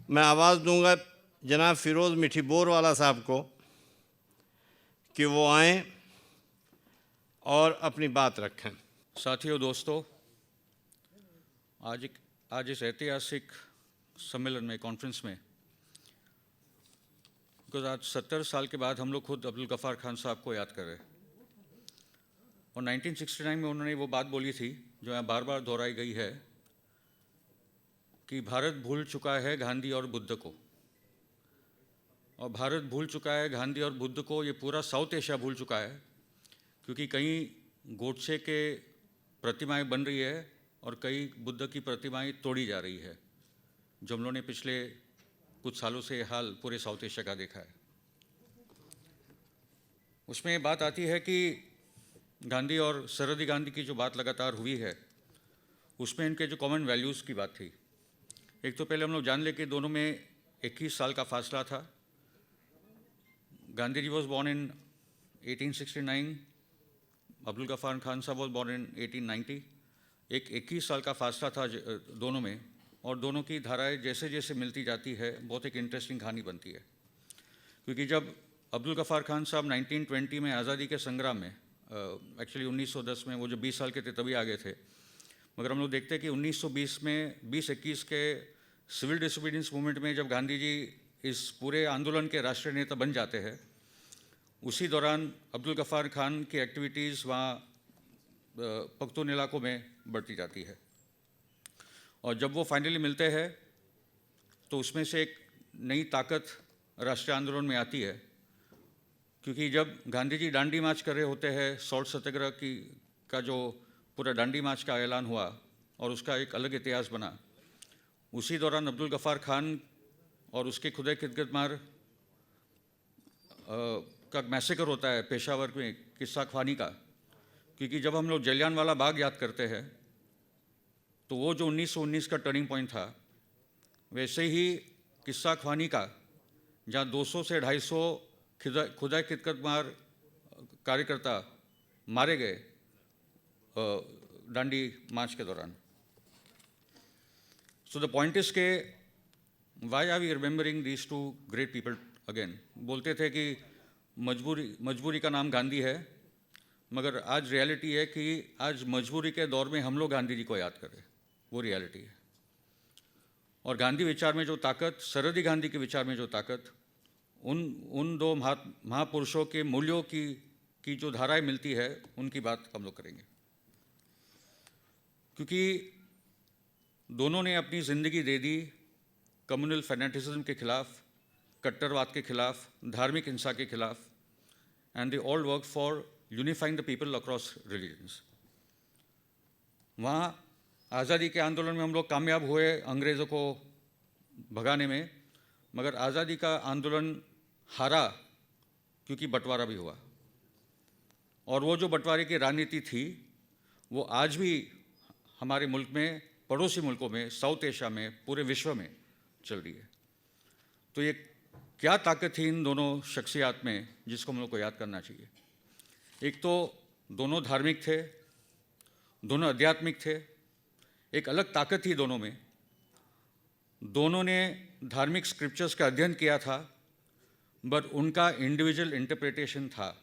मैं आवाज़ दूंगा जनाब फ़िरोज़ मिठी बोरवाला साहब को कि वो आएँ और अपनी बात रखें। साथियों, दोस्तों, आज इस ऐतिहासिक सम्मेलन में, कॉन्फ्रेंस में, बिकॉज आज 70 साल के बाद हम लोग खुद अब्दुल गफ़ार खान साहब को याद कर रहे हैं। और 1969 में उन्होंने वो बात बोली थी जो यहाँ बार बार दोहराई गई है कि भारत भूल चुका है गांधी और बुद्ध को। और भारत भूल चुका है गांधी और बुद्ध को, ये पूरा साउथ एशिया भूल चुका है, क्योंकि कहीं गोडसे के प्रतिमाएं बन रही है और कई बुद्ध की प्रतिमाएं तोड़ी जा रही है, जो हम लोगों ने पिछले कुछ सालों से हाल पूरे साउथ एशिया का देखा है। उसमें बात आती है कि गांधी और सरहदी गांधी की जो बात लगातार हुई है, उसमें इनके जो कॉमन वैल्यूज़ की बात थी। एक तो पहले हम लोग जान ले कि दोनों में 21 साल का फासला था। Gandhi ji was born in 1869, Abdul Ghaffar Khan sahab was born इन 1890। एक 21 साल का फासला था दोनों में, और दोनों की धाराएं जैसे जैसे मिलती जाती है बहुत एक इंटरेस्टिंग कहानी बनती है। क्योंकि जब अब्दुल गफ़ार खान साहब 1920 में आज़ादी के संग्राम में, एक्चुअली 1910 में, वो जो 20 साल के थे तभी आ गए थे, मगर हम लोग देखते हैं कि 1920 में 20-21 के सिविल डिसोबीडियंस मूवमेंट में जब गांधी जी इस पूरे आंदोलन के राष्ट्रीय नेता बन जाते हैं, उसी दौरान अब्दुल गफ़ार खान की एक्टिविटीज़ वहाँ पख्तून इलाकों में बढ़ती जाती है। और जब वो फाइनली मिलते हैं तो उसमें से एक नई ताकत राष्ट्रीय आंदोलन में आती है। क्योंकि जब गांधी जी डांडी मार्च कर रहे होते हैं, सॉल्ट सत्याग्रह का जो पूरा डांडी मार्च का ऐलान हुआ और उसका एक अलग इतिहास बना, उसी दौरान अब्दुल गफ़ार खान और उसके खुदे खिदमतगार का मैसेकर होता है पेशावर में, किस्सा ख्वानी का। क्योंकि जब हम लोग जलियांवाला बाग याद करते हैं तो वो जो 1919 का टर्निंग पॉइंट था, वैसे ही किस्सा ख्वानी का, जहाँ 200 से 250 खुदा खिदमतगार कार्यकर्ता मारे गए डांडी मार्च के दौरान। सो द पॉइंट इज के why are we remembering these two great people again. बोलते थे कि मजबूरी का नाम गांधी है, मगर आज रियलिटी है कि आज मजबूरी के दौर में हम लोग गांधी जी को याद करें, वो रियलिटी है। और गांधी विचार में जो ताकत, सरहदी गांधी के विचार में जो ताकत, उन दो महापुरुषों के मूल्यों की जो धाराएं मिलती है, उनकी बात हम लोग करेंगे। क्योंकि दोनों ने अपनी ज़िंदगी दे दी कम्युनल फैनेटिज्म के खिलाफ, कट्टरवाद के खिलाफ, धार्मिक हिंसा के खिलाफ, and they all work for unifying the people across religions. वहाँ आज़ादी के आंदोलन में हम लोग कामयाब हुए अंग्रेज़ों को भगाने में, मगर आज़ादी का आंदोलन हारा क्योंकि बंटवारा भी हुआ। और वो जो बंटवारे की राजनीति थी, वो आज भी हमारे मुल्क में, पड़ोसी मुल्कों में, साउथ एशिया में, पूरे विश्व में चल रही है। तो ये क्या ताकत थी इन दोनों शख्सियात में, जिसको हम लोग को याद करना चाहिए। एक तो दोनों धार्मिक थे, दोनों आध्यात्मिक थे, एक अलग ताकत थी दोनों में। दोनों ने धार्मिक स्क्रिप्चर्स का अध्ययन किया था, बट उनका इंडिविजुअल इंटरप्रिटेशन था।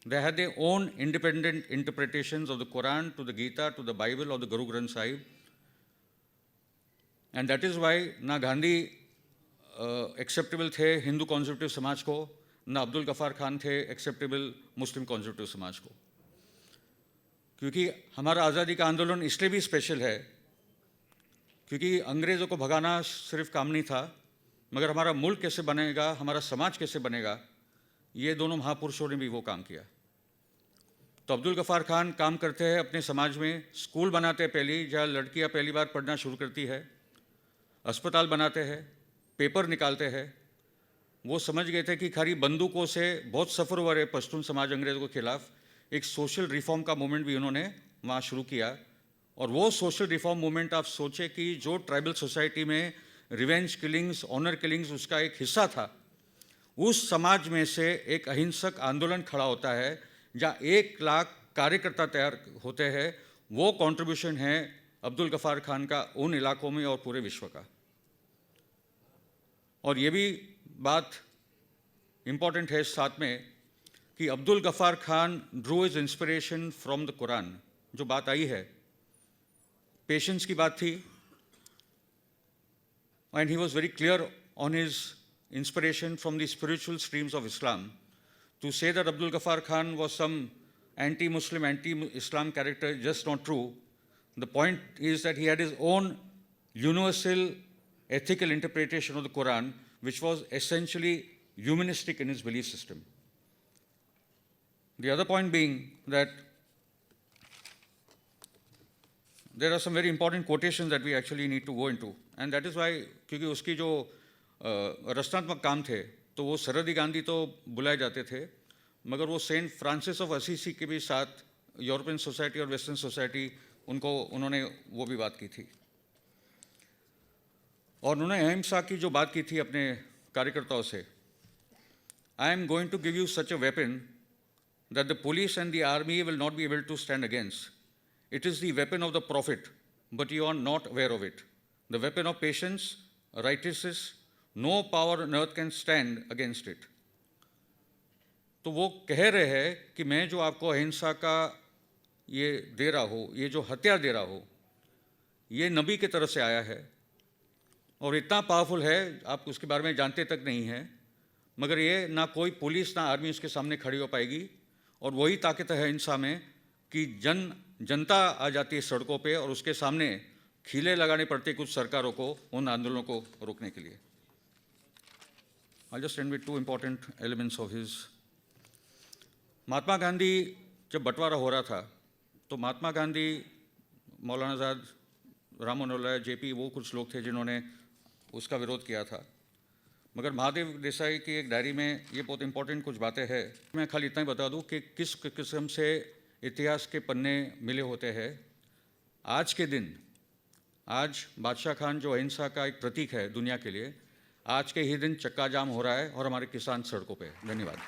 They had their own independent interpretations of the Quran to the Gita to the Bible of the Guru Granth Sahib. And that is why ना गांधी एक्सेप्टेबल थे हिंदू कॉन्जर्वेटिव समाज को, ना अब्दुल गफ़ार खान थे एक्सेप्टेबल मुस्लिम कॉन्जर्वेटिव समाज को। क्योंकि हमारा आज़ादी का आंदोलन इसलिए भी स्पेशल है क्योंकि अंग्रेज़ों को भगाना सिर्फ काम नहीं था, मगर हमारा मुल्क कैसे बनेगा, हमारा समाज कैसे बनेगा, ये दोनों महापुरुषों ने भी वो काम किया। तो अब्दुल गफ़ार खान काम करते हैं अपने समाज में, स्कूल बनाते हैं पहली, जहाँ लड़कियाँ पहली बार पढ़ना शुरू करती है, अस्पताल बनाते हैं, पेपर निकालते हैं। वो समझ गए थे कि खाली बंदूकों से बहुत सफ़र हुआ है पश्तून समाज अंग्रेज़ों के खिलाफ। एक सोशल रिफॉर्म का मूवमेंट भी उन्होंने वहाँ शुरू किया। और वो सोशल रिफॉर्म मूवमेंट, आप सोचे कि जो ट्राइबल सोसाइटी में रिवेंज किलिंग्स, ऑनर किलिंग्स उसका एक हिस्सा था, उस समाज में से एक अहिंसक आंदोलन खड़ा होता है जहाँ 1 लाख कार्यकर्ता तैयार होते हैं। वो कंट्रीब्यूशन है अब्दुल गफ़ार खान का उन इलाकों में और पूरे विश्व का। और ये भी बात इम्पॉर्टेंट है इस साथ में कि Abdul Ghaffar Khan Drew is inspiration from the Quran. जो बात आई है, पेशेंस की बात थी, and he was very clear on his inspiration from the spiritual streams of Islam. To say that Abdul Ghaffar Khan was some anti-Muslim, anti-Islam character is just not true. The point is that he had his own universal ethical interpretation of the Quran, which was essentially humanistic in his belief system. The other point being that there are some very important quotations that we actually need to go into, and that is why, क्योंकि उसकी जो रचनात्मक काम थे तो वो सरहदी गांधी तो बुलाए जाते थे, मगर वो सेंट फ्रांसिस ऑफ असीसी के भी साथ यूरोपियन सोसाइटी और वेस्टर्न सोसाइटी उन्होंने वो भी बात की थी। और उन्होंने अहिंसा की जो बात की थी अपने कार्यकर्ताओं से, I am going to give you such a weapon that the police and the army will not be able to stand against. It is the weapon of the prophet, but you are not aware of it. The weapon of patience, righteousness, no power on earth can stand against it. तो वो कह रहे हैं कि मैं जो आपको अहिंसा का ये दे रहा हूँ, ये जो हथियार दे रहा हूँ, ये नबी की तरफ से आया है और इतना पावरफुल है आप उसके बारे में जानते तक नहीं हैं, मगर ये ना कोई पुलिस ना आर्मी उसके सामने खड़ी हो पाएगी। और वही ताकत है अहिंसा में कि जनता आ जाती है सड़कों पे और उसके सामने खीले लगाने पड़ते कुछ सरकारों को उन आंदोलनों को रोकने के लिए। I'll just end with two important elements of his. Mahatma Gandhi जब बंटवारा हो रहा था तो महात्मा गांधी, मौलाना आज़ाद, राम मनोहर लोहिया, जेपी, वो कुछ लोग थे जिन्होंने उसका विरोध किया था, मगर महादेव देसाई की एक डायरी में ये बहुत इंपॉर्टेंट कुछ बातें हैं। मैं खाली इतना ही बता दूं कि किस किस्म से इतिहास के पन्ने मिले होते हैं। आज के दिन, आज बादशाह खान जो अहिंसा का एक प्रतीक है दुनिया के लिए, आज के ही दिन चक्का जाम हो रहा है और हमारे किसान सड़कों पे। धन्यवाद।